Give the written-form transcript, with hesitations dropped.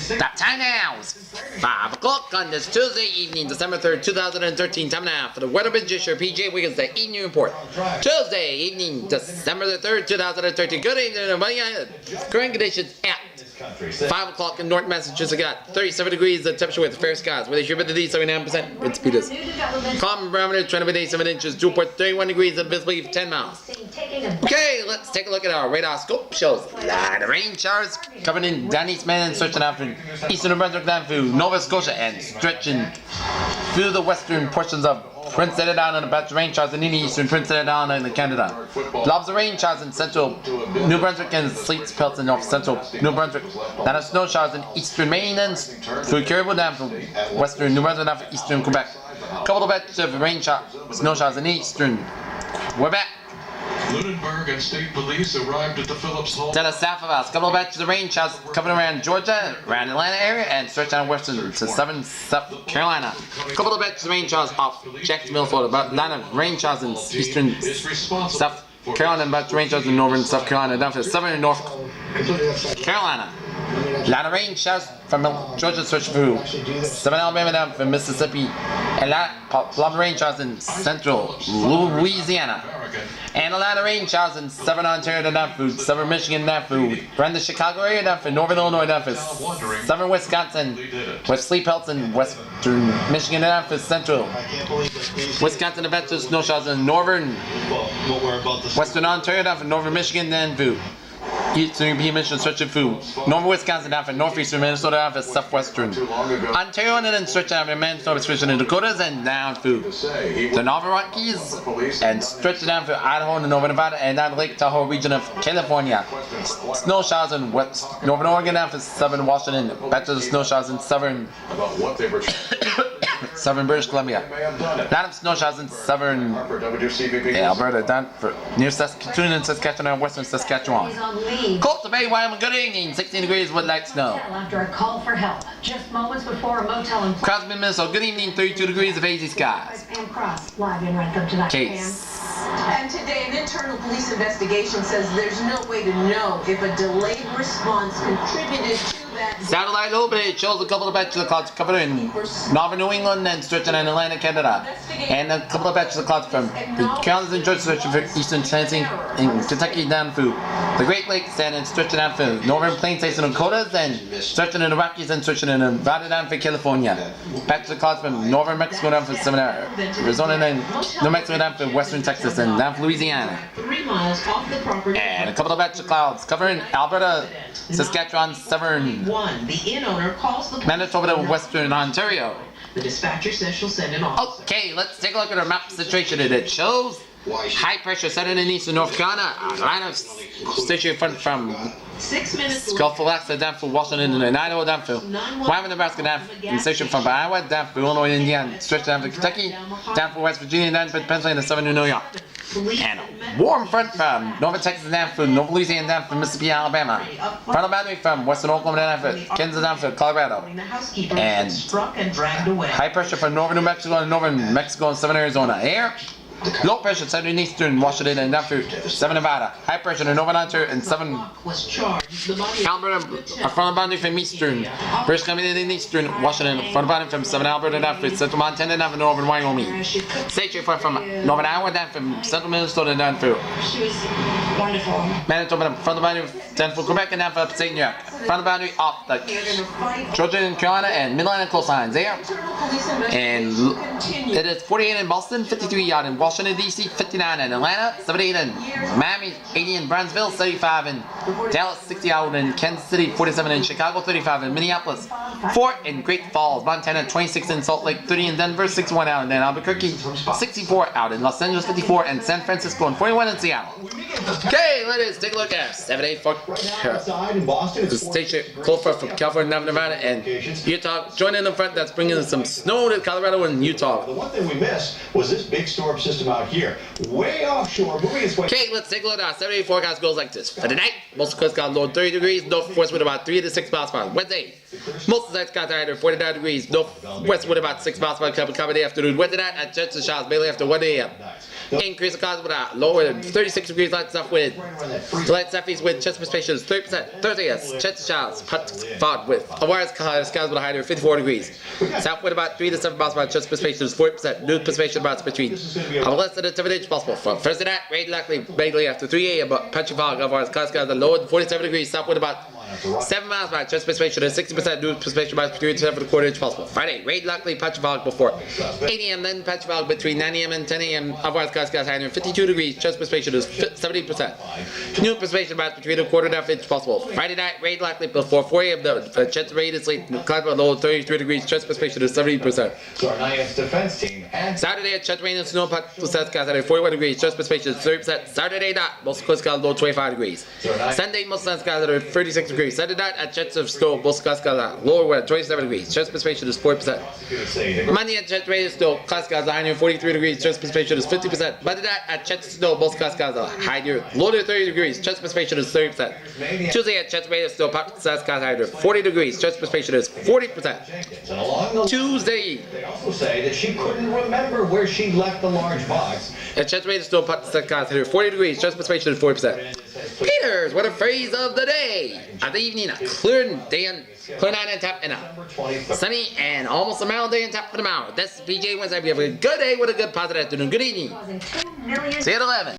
That time now is 5 o'clock on this Tuesday evening, December 3rd, 2013. Time now for the Weather Magician PJ Wiggins, the evening report. Tuesday evening, December the 3rd, 2013. Good evening, everybody. Current conditions at 5 o'clock in North Massachusetts. Got 37 degrees the temperature with fair skies. With a humidity 79%. Wind speed is calm barometer 27 inches. Dew point 31 degrees and visibility 10 miles. Okay, let's take a look at our radar scope. Shows a lot of rain showers coming in down East Main and stretching out through eastern New Brunswick down through Nova Scotia and stretching through the western portions of Prince Edward Island and a batch of rain showers in the eastern Prince Edward Island and Canada. Blobs of rain showers in central New Brunswick and sleet pelts in north central New Brunswick. Then snow showers in eastern Maine and through Caribou down from western New Brunswick down from eastern Quebec. Couple of batches of rain showers, snow showers in eastern Quebec. Lunenburg and state police arrived at the Phillips Hall. To the south of us, couple of batches of rain showers coming around Georgia, around Atlanta area, and stretch down western to southern South Carolina. Couple of batches of rain showers off Jacksonville, Florida. About a lot of rain showers in eastern South Carolina, and about rain showers in northern South Carolina, down to southern North Carolina. A lot of rain showers from Georgia stretch through southern Alabama down from Mississippi, and a lot of rain showers in central Louisiana. And a lot of rain showers in southern Ontario down through southern Michigan down through around the Chicago area down through northern Illinois down through southern Wisconsin, with sleet pelts in western Michigan down through central Wisconsin, and batches of snow showers in northern western Ontario down from northern Michigan down through eastern European Michigan stretching through northern Wisconsin down from northeastern Minnesota down to southwestern Ontario, and then stretching down from Manitoba, stretching in the Dakotas, and down through the Northern Rockies, and stretching down through Idaho and Northern Nevada, and down the Lake Tahoe region of California. Snow showers in northern Oregon down to southern Washington, batches of snow showers in southern British Columbia. A lot of snow showers in southern Alberta, down near Saskatoon and Saskatchewan and western Saskatchewan. Coastal Bay, Wyoming, good evening. 16 degrees with light snow. After a call for help, just moments before a motel in Crosby, Minnesota, good evening. 32 degrees of hazy skies. Pam Cross, live in Rentham tonight. Case. And today, an internal police investigation says there's no way to know if a delayed response contributed to that. Satellite open, it shows a couple of batches of clouds covering northern New England and stretching in Atlantic, Canada. And a couple of batches of clouds from the Carolinas and Georgia, stretching from eastern Tennessee and Kentucky down through the Great Lakes, and stretching out through northern plains, states and Dakotas, and stretching in the Rockies and stretching in Nevada down for California. Patches of clouds from northern Mexico down for Arizona and New Mexico down for western Texas and down for Louisiana. 3 miles off the property. And a couple of batches of clouds covering Alberta, Saskatchewan, southern The inn owner calls the Manitoba to western Ontario. The dispatcher says she'll send an officer. Okay, let's take a look at our map situation. It shows high pressure centered in eastern North Carolina. A line of station in front from 6 minutes. Gulf of Alaska down for Washington and Idaho down for Wyoming, Nebraska down for station from Iowa down for Illinois, Indiana, stretched down for Kentucky, down for West Virginia, down for Pennsylvania, southern New York. And a warm front from Northern Texas down for North Louisiana down for Mississippi, Alabama. Frontal boundary from western Oklahoma down for Kansas down for Colorado. And high pressure from northern New Mexico and northern Mexico and southern Arizona. Air. Low pressure southern and eastern Washington and down through southern Nevada. High pressure in northern Ontario and southern Alberta. A frontal boundary from eastern British Columbia and eastern Washington. Frontal boundary from southern Alberta down through central Montana down for northern Wyoming. Station front from northern Iowa down from central Minnesota down through Manitoba. Frontal boundary down for Quebec and down for upstate New York. Frontal boundary off the Georgia and Carolina and Midland coastlines there. And it is 48 in Boston, 53 out in Washington, D.C., 59 in Atlanta, 78 in Miami, 80 in Brownsville, 35 in Dallas, 60 out in Kansas City, 47 in Chicago, 35 in Minneapolis, 4 in Great Falls, Montana, 26 in Salt Lake, 30 in Denver, 61 out in Albuquerque, 64 out in Los Angeles, 54 in San Francisco, and 41 in Seattle. Okay, let us take a look at 784 the station Clover from California, Nevada, and Utah. Joining in the front that's bringing some snow to Colorado and Utah. The one thing we missed was this big storm system out here, way offshore, moving its way. Okay, let's take a look at our 7-day forecast goes like this. For tonight, most of the coast got low 30 degrees, northwest with about 3 to 6 miles per hour. Wednesday, most of the sites got higher 49 degrees, northwest with about 6 miles per hour. Cover day afternoon. Wednesday night, at Jets and Shots, mainly after 1 a.m. Increase the clouds with a lower 36 degrees light stuff with light stuffies with chest precipitation 30%. Thursday, chest showers, fog with a wires skies with a high of 54 degrees. South wind about 3 to 7 miles per hour, chest precipitation is 40%. New precipitation about between less than a 7 inch possible. For Thursday night, rain likely vaguely after 3 a.m. but patchy fog of wires skies are lower than 47 degrees. South wind about 7 miles per hour, chest precipitation is 60%. New precipitation about 3 to 7 and a quarter inch possible. Friday, rain likely patchy fog before 8 a.m. then patchy fog between 9 a.m. and 10 a.m. of wires skies high near 52 degrees. Chest precipitation is 70%. New precipitation about between a quarter and a half inch possible. Friday night, rain likely before 4 a.m. The chance of rain is late. Clouds about low 33 degrees. Chest precipitation is 70%. So our Nyack's defense team. Saturday, chest rain and snow forecast at 41 degrees. Chest precipitation is 30%. Saturday night, most clouds got low 25 degrees. Sunday, most clouds got at 36 degrees. Sunday night, at chance of snow, most clouds got lower at 27 degrees. Chest precipitation is 4%. Monday, at chest rain and snow, clouds got high near 43 degrees. Chest precipitation is 50%. Monday night, at chest snow, most clouds got high near low near 30 degrees. Chest precipitation is 30%. Tuesday, at chest rain and snow, clouds got high near 40 degrees. Chest precipitation is 40%. Tuesday. They also say that she couldn't remember where she left the large box. At chest rain and snow, clouds got high near 40 degrees. Chest precipitation is 40%. Peters, what a phrase of the day! At the evening, a clear day and clear night and tap and a sunny and almost a mild day and tap for the mountain. That's PJ Wednesday. We have a good day with a good positive afternoon. Good evening. See you at 11.